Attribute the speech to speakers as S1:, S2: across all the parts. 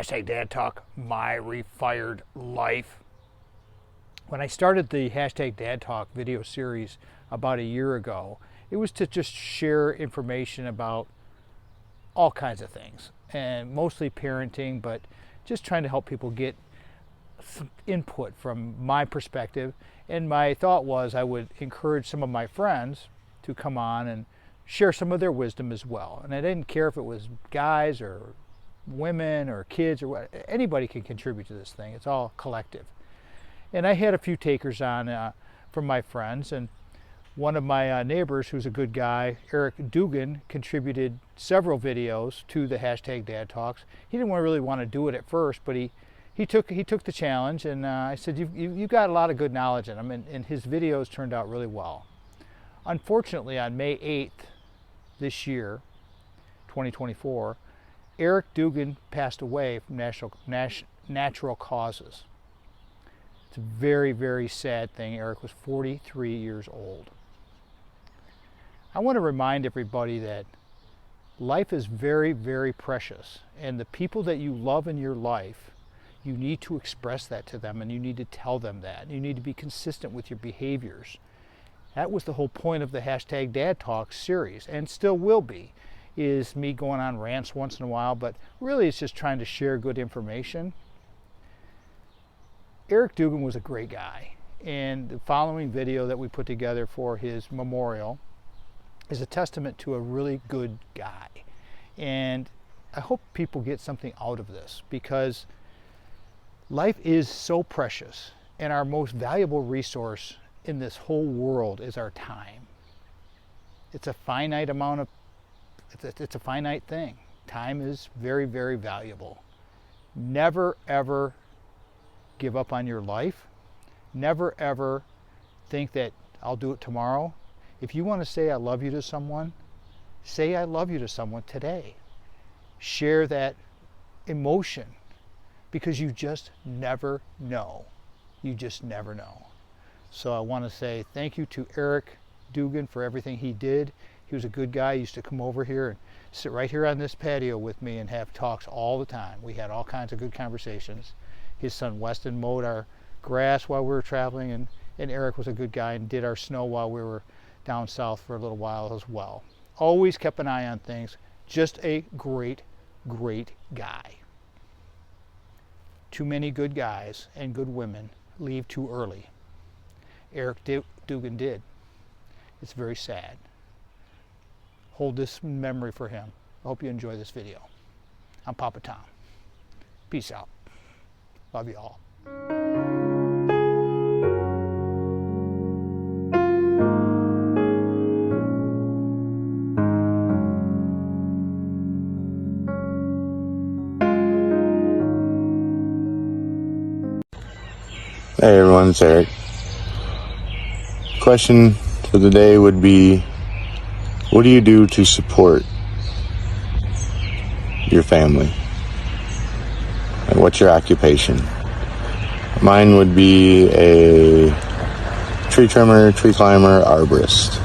S1: Hashtag Dad Talk, my refired life. When I started the Hashtag Dad Talk video series about a year ago, it was to just share information about all kinds of things, and mostly parenting, but just trying to help people get some input from my perspective. And my thought was I would encourage some of my friends to come on and share some of their wisdom as well. And I didn't care if it was guys or women or kids or what, anybody can contribute to this thing. It's all collective. And I had a few takers on from my friends, and one of my neighbors, who's a good guy, Eric Dugan, contributed several videos to the Hashtag Dad Talks. He didn't really want to do it at first, but he took the challenge, and I said, you've got a lot of good knowledge in them, and his videos turned out really well. Unfortunately, on May 8th this year, 2024, Eric Dugan passed away from natural causes. It's a very, very sad thing. Eric was 43 years old. I want to remind everybody that life is very, very precious, and the people that you love in your life, you need to express that to them, and you need to tell them that. You need to be consistent with your behaviors. That was the whole point of the Hashtag Dad Talk series, and still will be, is me going on rants once in a while, but really it's just trying to share good information. Eric Dugan was a great guy, and the following video that we put together for his memorial is a testament to a really good guy. And I hope people get something out of this, because life is so precious, and our most valuable resource in this whole world is our time. It's a finite amount of, it's a finite thing. Time is very, very valuable. Never ever give up on your life. Never ever think that I'll do it tomorrow. If you want to say I love you to someone, say I love you to someone today. Share that emotion, because you just never know. You just never know. So I want to say thank you to Eric Dugan for everything he did. He was a good guy. He used to come over here and sit right here on this patio with me and have talks all the time. We had all kinds of good conversations. His son Weston mowed our grass while we were traveling, and Eric was a good guy and did our snow while we were down south for a little while as well. Always kept an eye on things. Just a great, great guy. Too many good guys and good women leave too early. Eric Dugan did. It's very sad. Hold this in memory for him. I hope you enjoy this video. I'm Papa Tom. Peace out. Love you all.
S2: Hey everyone, it's Eric. Question for the day would be, what do you do to support your family? And what's your occupation? Mine would be a tree trimmer, tree climber, arborist.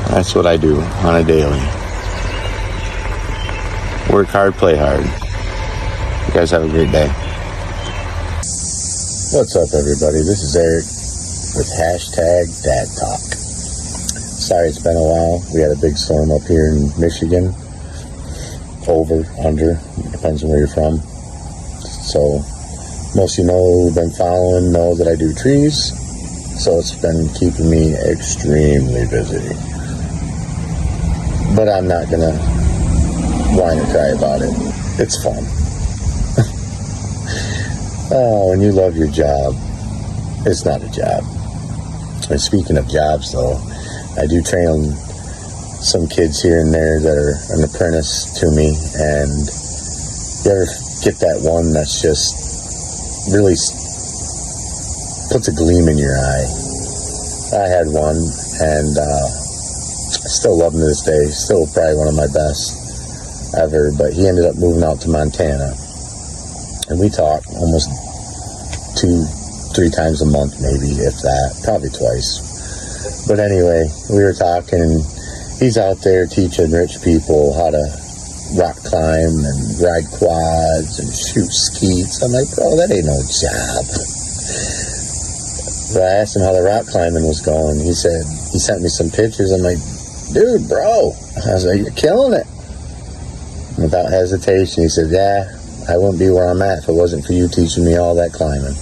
S2: That's what I do on a daily. Work hard, play hard. You guys have a great day.
S3: What's up, everybody? This is Eric with Hashtag Dad Talk. Sorry it's been a while. We had a big storm up here in Michigan. Over, under, depends on where you're from. So, most of you know who've been following know that I do trees. So it's been keeping me extremely busy. But I'm not gonna whine or cry about it. It's fun. Oh, when you love your job, it's not a job. And speaking of jobs, though, I do train some kids here and there that are an apprentice to me, and you ever get that one that's just really puts a gleam in your eye? I had one, and I still love him to this day. Still probably one of my best ever, but he ended up moving out to Montana. And we talk almost 2-3 times a month, maybe, if that, probably twice. But anyway, we were talking, and he's out there teaching rich people how to rock climb and ride quads and shoot skeets. I'm like, bro, that ain't no job. But I asked him how the rock climbing was going. He said, he sent me some pictures. I'm like, dude, bro. I was like, you're killing it. And without hesitation, he said, yeah, I wouldn't be where I'm at if it wasn't for you teaching me all that climbing.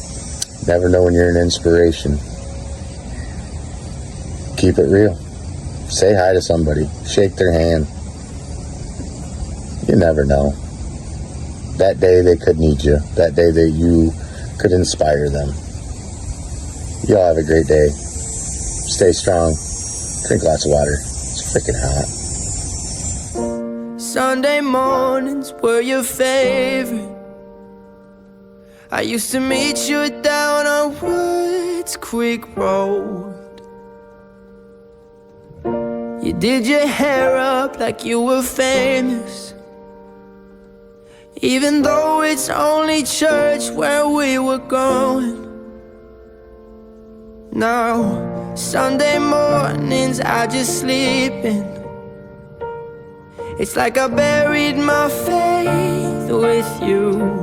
S3: Never know when you're an inspiration. Keep it real. Say hi to somebody. Shake their hand. You never know. That day they could need you. That day that you could inspire them. Y'all have a great day. Stay strong. Drink lots of water. It's freaking hot.
S4: Sunday mornings were your favorite. I used to meet you down on Woods Creek Road. You did your hair up like you were famous, even though it's only church where we were going. Now, Sunday mornings I just sleep in. It's like I buried my faith with you.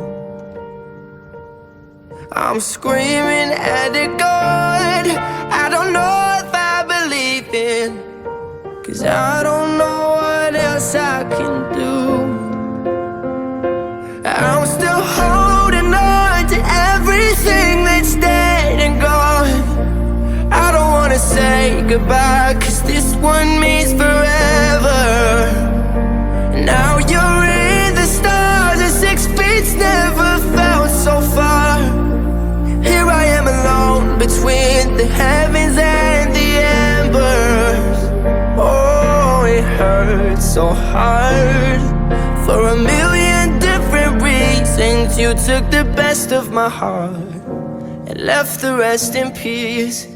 S4: I'm screaming at the God I don't know if I believe in, 'cause I don't know what else I can do. I'm still holding on to everything that's dead and gone. I don't wanna say goodbye, 'cause this one means forever. Now you're in the stars and 6 feet's never felt so far. Here I am alone between the heavens and the embers. Oh, it hurts so hard. For a million different reasons, you took the best of my heart and left the rest in peace.